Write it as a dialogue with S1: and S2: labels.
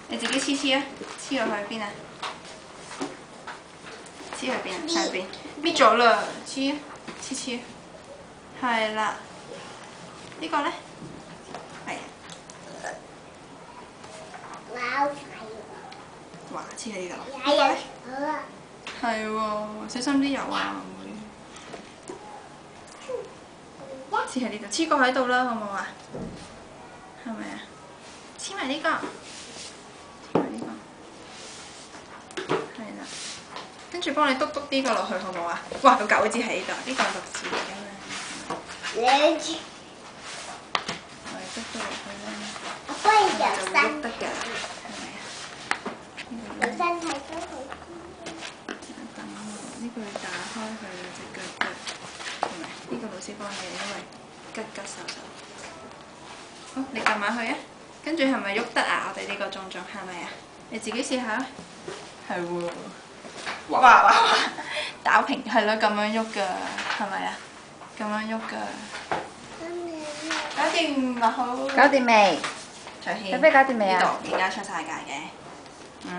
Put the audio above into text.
S1: 你自己黐啊，黐落去邊啊？黐去邊啊？上邊搣咗啦，黐啊，黐。係啦，呢個咧係啊。哇！黐喺呢度。呢個咧係喎，小心啲油啊，妹。黐喺呢度，黐過喺度啦，好唔好啊？係咪啊？黐埋呢個，黐埋呢個，係啦。跟住幫你篤呢個落去，好唔好啊？哇！個9支喺呢度，呢個6支嚟嘅嘛。
S2: 2支。
S1: 我哋篤到落去啦。
S2: 我幫你
S1: 就會喐得㗎，係咪啊？
S2: 有身體都好。
S1: 等喎，呢個要打開佢隻腳腳，係咪？呢個老師幫你，因為吉吉手手。好，你撳埋佢啊！跟住係咪喐得啊？我哋呢個動作係咪啊？你自己試下啊！係喎。哇！打平係咯，咁樣喐㗎，係咪啊？咁樣喐㗎。搞掂啦，好。
S3: 搞掂未？
S1: 除氣。
S3: 菲菲搞掂未啊？
S1: 呢度點解出晒界嘅？